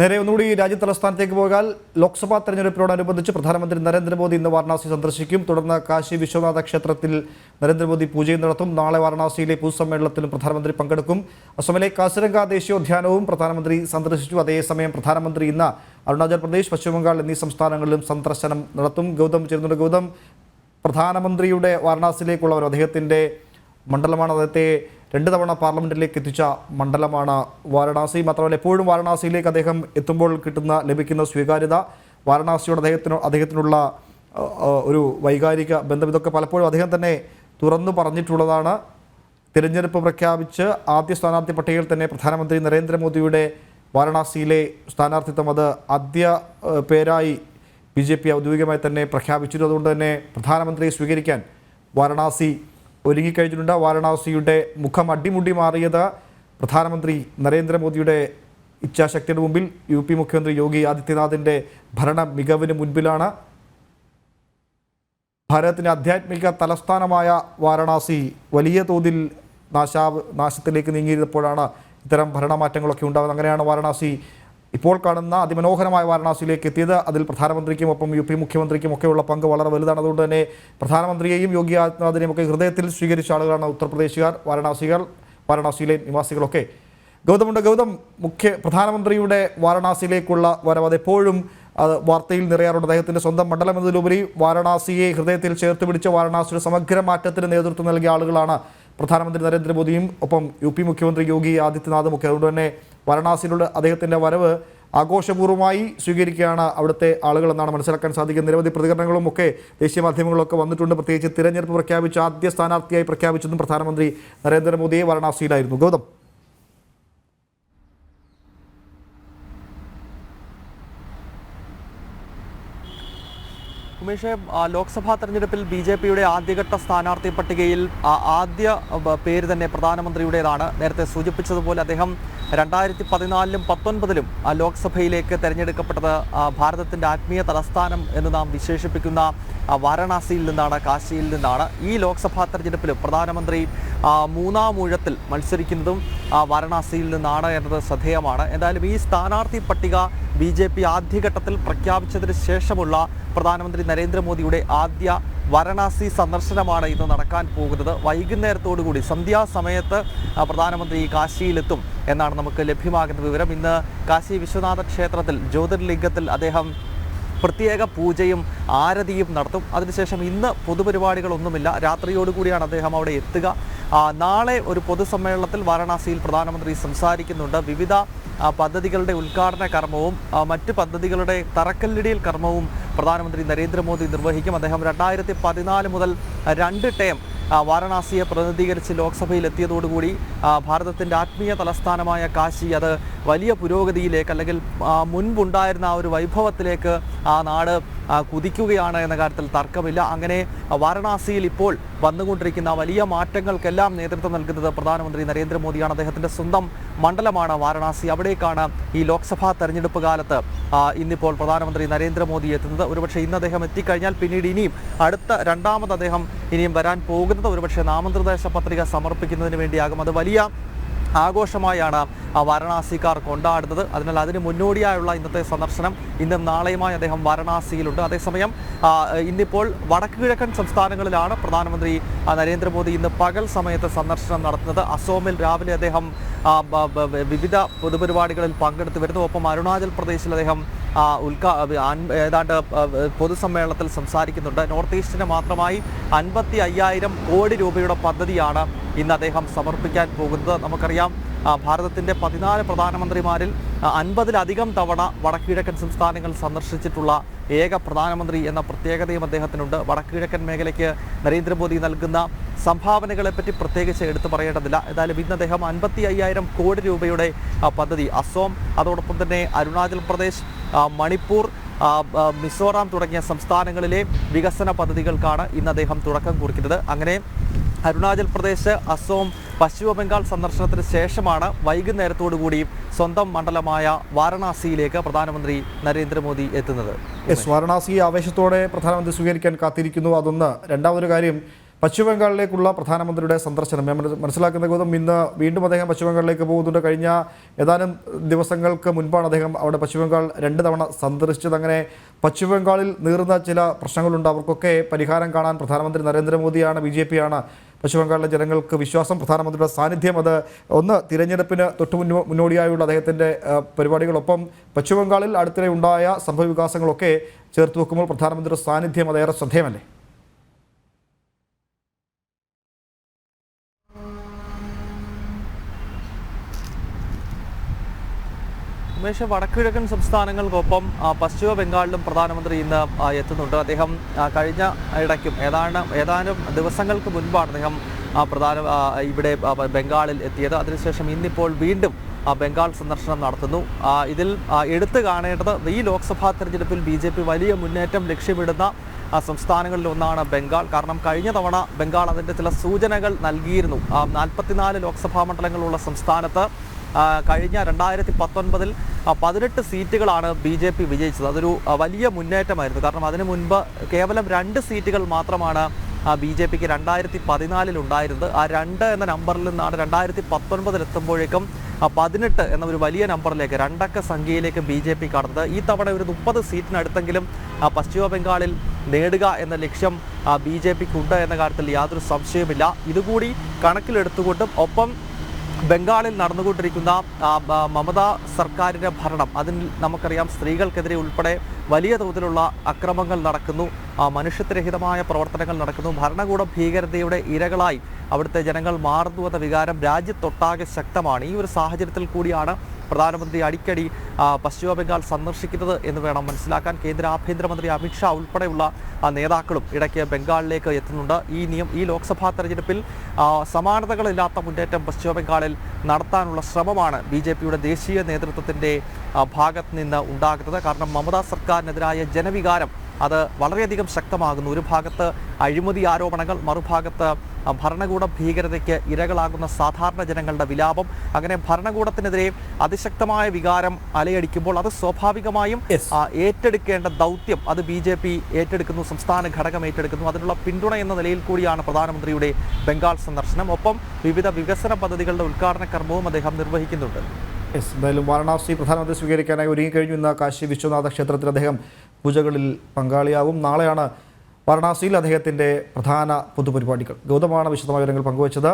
നേരെ ഒന്നുകൂടി രാജ്യ തലസ്ഥാനത്തേക്ക് പോയാൽ ലോക്സഭാ തെരഞ്ഞെടുപ്പിനോടനുബന്ധിച്ച് പ്രധാനമന്ത്രി നരേന്ദ്രമോദി ഇന്ന് വാരണാസി സന്ദർശിക്കും. തുടർന്ന് കാശി വിശ്വനാഥ ക്ഷേത്രത്തിൽ നരേന്ദ്രമോദി പൂജയും നടത്തും. നാളെ വാരണാസിയിലെ പൊതുസമ്മേളനത്തിലും പ്രധാനമന്ത്രി പങ്കെടുക്കും. അസമിലെ കാസിരംഗ ദേശീയോദ്യാനവും പ്രധാനമന്ത്രി സന്ദർശിച്ചു. അതേസമയം പ്രധാനമന്ത്രി ഇന്ന് അരുണാചൽ പ്രദേശ്, പശ്ചിമബംഗാൾ എന്നീ സംസ്ഥാനങ്ങളിലും സന്ദർശനം നടത്തും. ഗൗതം ചേരുന്നുണ്ട്. ഗൗതം, പ്രധാനമന്ത്രിയുടെ വാരണാസിയിലേക്കുള്ളവർ അദ്ദേഹത്തിൻ്റെ മണ്ഡലമാണ്, അദ്ദേഹത്തെ 2 തവണ പാർലമെന്റിലേക്ക് എത്തിച്ച മണ്ഡലമാണ് വാരണാസി. മാത്രമല്ല എപ്പോഴും വാരണാസിയിലേക്ക് അദ്ദേഹം എത്തുമ്പോൾ ലഭിക്കുന്ന സ്വീകാര്യത, വാരണാസിയോട് അദ്ദേഹത്തിനുള്ള ഒരു വൈകാരിക ബന്ധം, ഇതൊക്കെ പലപ്പോഴും അദ്ദേഹം തന്നെ തുറന്നു പറഞ്ഞിട്ടുള്ളതാണ്. തിരഞ്ഞെടുപ്പ് പ്രഖ്യാപിച്ച് ആദ്യ സ്ഥാനാർത്ഥി പട്ടികയിൽ തന്നെ പ്രധാനമന്ത്രി നരേന്ദ്രമോദിയുടെ വാരണാസിയിലെ സ്ഥാനാർത്ഥിത്വം അത് ആദ്യ പേരായി BJP ഔദ്യോഗികമായി തന്നെ പ്രഖ്യാപിച്ചിരുന്നു. അതുകൊണ്ട് തന്നെ പ്രധാനമന്ത്രിയെ സ്വീകരിക്കാൻ വാരണാസി ഒരുങ്ങിക്കഴിഞ്ഞിട്ടുണ്ട്. വാരണാസിയുടെ മുഖം അടിമുടി മാറിയത് പ്രധാനമന്ത്രി നരേന്ദ്രമോദിയുടെ ഇച്ഛാശക്തിയുടെ മുമ്പിൽ UP മുഖ്യമന്ത്രി യോഗി ആദിത്യനാഥിൻ്റെ ഭരണ മികവിന് മുൻപിലാണ്. ഭാരതത്തിൻ്റെ ആധ്യാത്മിക തലസ്ഥാനമായ വാരണാസി വലിയ തോതിൽ നാശത്തിലേക്ക് നീങ്ങിയിരുന്നപ്പോഴാണ് ഇത്തരം ഭരണമാറ്റങ്ങളൊക്കെ ഉണ്ടാകുന്നത്. അങ്ങനെയാണ് വാരണാസി ഇപ്പോൾ കാണുന്ന അതിമനോഹരമായ വാരണാസിയിലേക്ക് എത്തിയത്. അതിൽ പ്രധാനമന്ത്രിക്കും ഒപ്പം UP മുഖ്യമന്ത്രിക്കും ഒക്കെയുള്ള പങ്ക് വളരെ വലുതാണ്. അതുകൊണ്ട് തന്നെ പ്രധാനമന്ത്രിയെയും യോഗി ആദിത്യനാഥിനെയും ഒക്കെ ഹൃദയത്തിൽ സ്വീകരിച്ച ആളുകളാണ് ഉത്തർപ്രദേശുകാർ, വാരണാസിയിലെ നിവാസികളൊക്കെ. ഗൗതം, പ്രധാനമന്ത്രിയുടെ വാരണാസിയിലേക്കുള്ള വരവ് അതെപ്പോഴും വാർത്തയിൽ നിറയാറുണ്ട്. അദ്ദേഹത്തിൻ്റെ സ്വന്തം മണ്ഡലം എന്നതിലുപരി വാരണാസിയെ ഹൃദയത്തിൽ ചേർത്ത് പിടിച്ച വാരണാസിയുടെ സമഗ്ര മാറ്റത്തിന് നേതൃത്വം നൽകിയ ആളുകളാണ് പ്രധാനമന്ത്രി നരേന്ദ്രമോദിയും ഒപ്പം UP മുഖ്യമന്ത്രി യോഗി ആദിത്യനാഥും ഒക്കെ. അതുകൊണ്ട് തന്നെ വാരണാസിയിലുള്ള അദ്ദേഹത്തിൻ്റെ വരവ് ആഘോഷപൂർവ്വമായി സ്വീകരിക്കുകയാണ് അവിടുത്തെ ആളുകളെന്നാണ് മനസ്സിലാക്കാൻ സാധിക്കുന്നത്. നിരവധി പ്രതികരണങ്ങളും ഒക്കെ ദേശീയ മാധ്യമങ്ങളൊക്കെ വന്നിട്ടുണ്ട്. പ്രത്യേകിച്ച് തിരഞ്ഞെടുപ്പ് പ്രഖ്യാപിച്ച ആദ്യ സ്ഥാനാർത്ഥിയായി പ്രഖ്യാപിച്ചതും പ്രധാനമന്ത്രി നരേന്ദ്രമോദിയെ വാരണാസിയിലായിരുന്നു. ഗൗതം, ഉമേഷ്, ലോക്സഭാ തെരഞ്ഞെടുപ്പിൽ BJPയുടെ ആദ്യഘട്ട സ്ഥാനാർത്ഥി പട്ടികയിൽ ആദ്യ പേര് തന്നെ പ്രധാനമന്ത്രിയുടേതാണ്. നേരത്തെ സൂചിപ്പിച്ചതുപോലെ അദ്ദേഹം 2014-ലും 2019-ലും ലോക്സഭയിലേക്ക് തെരഞ്ഞെടുക്കപ്പെട്ടത് ഭാരതത്തിൻ്റെ ആത്മീയ തലസ്ഥാനം എന്ന് നാം വിശേഷിപ്പിക്കുന്ന വാരണാസിയിൽ നിന്നാണ്, കാശിയിൽ നിന്നാണ്. ഈ ലോക്സഭാ തെരഞ്ഞെടുപ്പിലും പ്രധാനമന്ത്രി 3-ാം ഊഴത്തിൽ മത്സരിക്കുന്നതും വാരണാസിയിൽ നിന്നാണ് എന്നത് ശ്രദ്ധേയമാണ്. എന്തായാലും ഈ സ്ഥാനാർത്ഥി പട്ടിക BJP ആദ്യഘട്ടത്തിൽ പ്രഖ്യാപിച്ചതിന് ശേഷമുള്ള പ്രധാനമന്ത്രി നരേന്ദ്രമോദിയുടെ ആദ്യ വാരണാസി സന്ദർശനമാണ് ഇന്ന് നടക്കാൻ പോകുന്നത്. വൈകുന്നേരത്തോടുകൂടി സന്ധ്യാസമയത്ത് പ്രധാനമന്ത്രി കാശിയിലെത്തും എന്നാണ് നമുക്ക് ലഭ്യമാകുന്ന വിവരം. ഇന്ന് കാശി വിശ്വനാഥ ക്ഷേത്രത്തിൽ ജ്യോതിർലിംഗത്തിൽ അദ്ദേഹം പ്രത്യേക പൂജയും ആരതിയും നടത്തും. അതിനുശേഷം ഇന്ന് പൊതുപരിപാടികളൊന്നുമില്ല, രാത്രിയോടുകൂടിയാണ് അദ്ദേഹം അവിടെ എത്തുക. നാളെ ഒരു പൊതുസമ്മേളനത്തിൽ വാരണാസിയിൽ പ്രധാനമന്ത്രി സംസാരിക്കുന്നുണ്ട്. വിവിധ പദ്ധതികളുടെ ഉദ്ഘാടന കർമ്മവും മറ്റ് പദ്ധതികളുടെ തറക്കല്ലിടൽ കർമ്മവും പ്രധാനമന്ത്രി നരേന്ദ്രമോദി നിർവഹിക്കും. അദ്ദേഹം 2014 മുതൽ 2 ടേം വാരണാസിയെ പ്രതിനിധീകരിച്ച് ലോക്സഭയിൽ എത്തിയതോടുകൂടി ഭാരതത്തിൻ്റെ ആത്മീയ തലസ്ഥാനമായ കാശി അത് വലിയ പുരോഗതിയിലേക്ക്, അല്ലെങ്കിൽ മുൻപുണ്ടായിരുന്ന ആ ഒരു വൈഭവത്തിലേക്ക് ആ നാട് കുതിക്കുകയാണ് എന്ന കാര്യത്തിൽ തർക്കമില്ല. അങ്ങനെ വാരണാസിയിൽ ഇപ്പോൾ വന്നുകൊണ്ടിരിക്കുന്ന വലിയ മാറ്റങ്ങൾക്കെല്ലാം നേതൃത്വം നൽകുന്നത് പ്രധാനമന്ത്രി നരേന്ദ്രമോദിയാണ്. അദ്ദേഹത്തിൻ്റെ സ്വന്തം മണ്ഡലമാണ് വാരണാസി. അവിടേക്കാണ് ഈ ലോക്സഭാ തെരഞ്ഞെടുപ്പ് കാലത്ത് ഇന്നിപ്പോൾ പ്രധാനമന്ത്രി നരേന്ദ്രമോദി എത്തുന്നത്. ഒരുപക്ഷെ ഇന്ന് അദ്ദേഹം എത്തിക്കഴിഞ്ഞാൽ പിന്നീട് ഇനിയും രണ്ടാമത് അദ്ദേഹം ഇനിയും വരാൻ പോകുന്നത് ഒരുപക്ഷെ നാമനിർദ്ദേശ പത്രിക സമർപ്പിക്കുന്നതിന് വേണ്ടിയാകും. അത് വലിയ ആഘോഷമായാണ് വാരണാസിക്കാർ കൊണ്ടാടുന്നത്. അതിനാൽ അതിന് മുന്നോടിയായുള്ള ഇന്നത്തെ സന്ദർശനം ഇന്നും നാളെയുമായി അദ്ദേഹം വാരണാസിയിലുണ്ട്. അതേസമയം ഇന്നിപ്പോൾ വടക്ക് കിഴക്കൻ സംസ്ഥാനങ്ങളിലാണ് പ്രധാനമന്ത്രി നരേന്ദ്രമോദി ഇന്ന് പകൽ സമയത്ത് സന്ദർശനം നടത്തുന്നത്. അസോമിൽ രാവിലെ അദ്ദേഹം വിവിധ പൊതുപരിപാടികളിൽ പങ്കെടുത്തു വരുന്നു. ഒപ്പം അരുണാചൽ പ്രദേശിൽ അദ്ദേഹം ഏതാണ്ട് പൊതുസമ്മേളനത്തിൽ സംസാരിക്കുന്നുണ്ട്. നോർത്ത് ഈസ്റ്റിന് മാത്രമായി 55,000 കോടി രൂപയുടെ പദ്ധതിയാണ് ഇന്ന് അദ്ദേഹം സമർപ്പിക്കാൻ പോകുന്നത്. നമുക്കറിയാം ഭാരതത്തിൻ്റെ 14 പ്രധാനമന്ത്രിമാരിൽ 50-ലധികം തവണ വടക്കുകിഴക്കൻ സംസ്ഥാനങ്ങൾ സന്ദർശിച്ചിട്ടുള്ള ഏക പ്രധാനമന്ത്രി എന്ന പ്രത്യേകതയും അദ്ദേഹത്തിനുണ്ട്. വടക്കുകിഴക്കൻ മേഖലയ്ക്ക് നരേന്ദ്രമോദി നൽകുന്ന സംഭാവനകളെപ്പറ്റി പ്രത്യേകിച്ച് എടുത്തു പറയേണ്ടതില്ല. ഏതായാലും ഇന്ന് അദ്ദേഹം 55,000 കോടി രൂപയുടെ പദ്ധതി അസോം, അതോടൊപ്പം തന്നെ അരുണാചൽ പ്രദേശ്, മണിപ്പൂർ, മിസോറാം തുടങ്ങിയ സംസ്ഥാനങ്ങളിലെ വികസന പദ്ധതികൾക്കാണ് ഇന്ന് അദ്ദേഹം തുടക്കം കുറിക്കുന്നത്. അങ്ങനെ അരുണാചൽ പ്രദേശ്, അസോം, പശ്ചിമ ബംഗാൾ സന്ദർശനത്തിന് ശേഷമാണ് വൈകുന്നേരത്തോടുകൂടി സ്വന്തം മണ്ഡലമായ വാരണാസിയിലേക്ക് പ്രധാനമന്ത്രി നരേന്ദ്രമോദി എത്തുന്നത്. വാരണാസി ആവേശത്തോടെ പ്രധാനമന്ത്രി സ്വീകരിക്കാൻ കാത്തിരിക്കുന്നു. അതൊന്ന്. രണ്ടാമതൊരു കാര്യം, പശ്ചിമബംഗാളിലേക്കുള്ള പ്രധാനമന്ത്രിയുടെ സന്ദർശനം ഞാൻ മനസ്സിലാക്കുന്ന ഗൗതം ഇന്ന് വീണ്ടും അദ്ദേഹം പശ്ചിമബംഗാളിലേക്ക് പോകുന്നുണ്ട്. കഴിഞ്ഞ ഏതാനും ദിവസങ്ങൾക്ക് മുൻപാണ് അദ്ദേഹം അവിടെ പശ്ചിമബംഗാൾ 2 തവണ സന്ദർശിച്ചത്. അങ്ങനെ പശ്ചിമബംഗാളിൽ നീറുന്ന ചില പ്രശ്നങ്ങളുണ്ട്, അവർക്കൊക്കെ പരിഹാരം കാണാൻ പ്രധാനമന്ത്രി നരേന്ദ്രമോദിയാണ്, BJP ആണ് പശ്ചിമബംഗാളിലെ ജനങ്ങൾക്ക് വിശ്വാസം. പ്രധാനമന്ത്രിയുടെ സാന്നിധ്യം അത് ഒന്ന് തിരഞ്ഞെടുപ്പിന് മുന്നോടിയായുള്ള അദ്ദേഹത്തിൻ്റെ പരിപാടികളൊപ്പം പശ്ചിമബംഗാളിൽ അടുത്തിടെ ഉണ്ടായ സംഭവവികാസങ്ങളൊക്കെ ചേർത്ത് വെക്കുമ്പോൾ പ്രധാനമന്ത്രിയുടെ സാന്നിധ്യം അതേറെ ശ്രദ്ധേയമല്ലേ? ഉമേഷ്, വടക്കുകിഴക്കൻ സംസ്ഥാനങ്ങൾക്കൊപ്പം പശ്ചിമ ബംഗാളിലും പ്രധാനമന്ത്രി ഇന്ന് എത്തുന്നുണ്ട്. അദ്ദേഹം കഴിഞ്ഞ ഇടയ്ക്കും ഏതാനും ദിവസങ്ങൾക്ക് മുൻപാണ് അദ്ദേഹം ഇവിടെ ബംഗാളിൽ എത്തിയത്. അതിനുശേഷം ഇന്നിപ്പോൾ വീണ്ടും ബംഗാൾ സന്ദർശനം നടത്തുന്നു. ഇതിൽ എടുത്തു കാണേണ്ടത് ഈ ലോക്സഭാ തെരഞ്ഞെടുപ്പിൽ BJP വലിയ മുന്നേറ്റം ലക്ഷ്യമിടുന്ന സംസ്ഥാനങ്ങളിൽ ഒന്നാണ് ബംഗാൾ. കാരണം കഴിഞ്ഞ തവണ ബംഗാൾ അതിൻ്റെ ചില സൂചനകൾ നൽകിയിരുന്നു. 44 ലോക്സഭാ മണ്ഡലങ്ങളുള്ള സംസ്ഥാനത്ത് കഴിഞ്ഞ 2019-ൽ 18 സീറ്റുകളാണ് BJP വിജയിച്ചത്. അതൊരു വലിയ മുന്നേറ്റമായിരുന്നു. കാരണം അതിനു മുൻപ് കേവലം 2 സീറ്റുകൾ മാത്രമാണ് BJPക്ക് 2014-ൽ ഉണ്ടായിരുന്നത്. ആ 2 എന്ന നമ്പറിൽ നിന്നാണ് 2019-ൽ എത്തുമ്പോഴേക്കും 18 എന്ന ഒരു വലിയ നമ്പറിലേക്ക് 2 അക്ക സംഖ്യയിലേക്ക് BJP കടന്നത്. ഈ തവണ ഒരു 30 സീറ്റിനടുത്തെങ്കിലും പശ്ചിമ ബംഗാളിൽ നേടുക എന്ന ലക്ഷ്യം BJPക്കുണ്ട് എന്ന കാര്യത്തിൽ യാതൊരു സംശയവുമില്ല. ഇതുകൂടി കണക്കിലെടുത്തുകൊണ്ടും ഒപ്പം ബംഗാളിൽ നടന്നുകൊണ്ടിരിക്കുന്ന മമതാ സർക്കാരിൻ്റെ ഭരണം, അതിൽ നമുക്കറിയാം സ്ത്രീകൾക്കെതിരെ ഉൾപ്പെടെ വലിയ തോതിലുള്ള അക്രമങ്ങൾ നടക്കുന്നു, മനുഷ്യത്വരഹിതമായ പ്രവർത്തനങ്ങൾ നടക്കുന്നു, ഭരണകൂട ഭീകരതയുടെ ഇരകളായി അവിടുത്തെ ജനങ്ങൾ മാറുന്നുവെന്ന വികാരം രാജ്യത്തൊട്ടാകെ ശക്തമാണ്. ഈ ഒരു സാഹചര്യത്തിൽ കൂടിയാണ് പ്രധാനമന്ത്രി അടിക്കടി പശ്ചിമ ബംഗാൾ സന്ദർശിക്കുന്നത് എന്ന് വേണം മനസ്സിലാക്കാൻ. കേന്ദ്ര ആഭ്യന്തരമന്ത്രി അമിത്ഷാ ഉൾപ്പെടെയുള്ള നേതാക്കളും ഇടയ്ക്ക് ബംഗാളിലേക്ക് എത്തുന്നുണ്ട്. ഈ ലോക്സഭാ തെരഞ്ഞെടുപ്പിൽ സമാനതകളില്ലാത്ത മുന്നേറ്റം പശ്ചിമ ബംഗാളിൽ നടത്താനുള്ള ശ്രമമാണ് BJPയുടെ ദേശീയ നേതൃത്വത്തിൻ്റെ ഭാഗത്ത് നിന്ന് ഉണ്ടാകുന്നത്. കാരണം മമതാ സർക്കാരിനെതിരായ ജനവികാരം അത് വളരെയധികം ശക്തമാകുന്നു. ഒരു ഭാഗത്ത് അഴിമതി ആരോപണങ്ങൾ, മറുഭാഗത്ത് ഭരണകൂട ഭീകരതയ്ക്ക് ഇരകളാകുന്ന സാധാരണ ജനങ്ങളുടെ വിലാപം. അങ്ങനെ ഭരണകൂടത്തിനെതിരെ അതിശക്തമായ വികാരം അലയടിക്കുമ്പോൾ അത് സ്വാഭാവികമായും ഏറ്റെടുക്കേണ്ട ദൗത്യം അത് BJP ഏറ്റെടുക്കുന്നു, സംസ്ഥാന ഘടകം ഏറ്റെടുക്കുന്നു. അതിനുള്ള പിന്തുണ എന്ന നിലയിൽ കൂടിയാണ് പ്രധാനമന്ത്രിയുടെ ബംഗാൾ സന്ദർശനം. ഒപ്പം വിവിധ വികസന പദ്ധതികളുടെ ഉദ്ഘാടന കർമ്മവും അദ്ദേഹം നിർവഹിക്കുന്നുണ്ട്. എന്തായാലും വാരണാസി പ്രധാനമന്ത്രി സ്വീകരിക്കാനായി ഒരുങ്ങിക്കഴിഞ്ഞു. ഇന്ന് കാശി വിശ്വനാഥ ക്ഷേത്രത്തിൽ അദ്ദേഹം പൂജകളിൽ പങ്കാളിയാവും. നാളെയാണ് വാരണാസിയിൽ അദ്ദേഹത്തിൻ്റെ പ്രധാന പൊതുപരിപാടികൾ. ഗൗതമാണ് വിശദമായ വിവരങ്ങൾ പങ്കുവച്ചത്.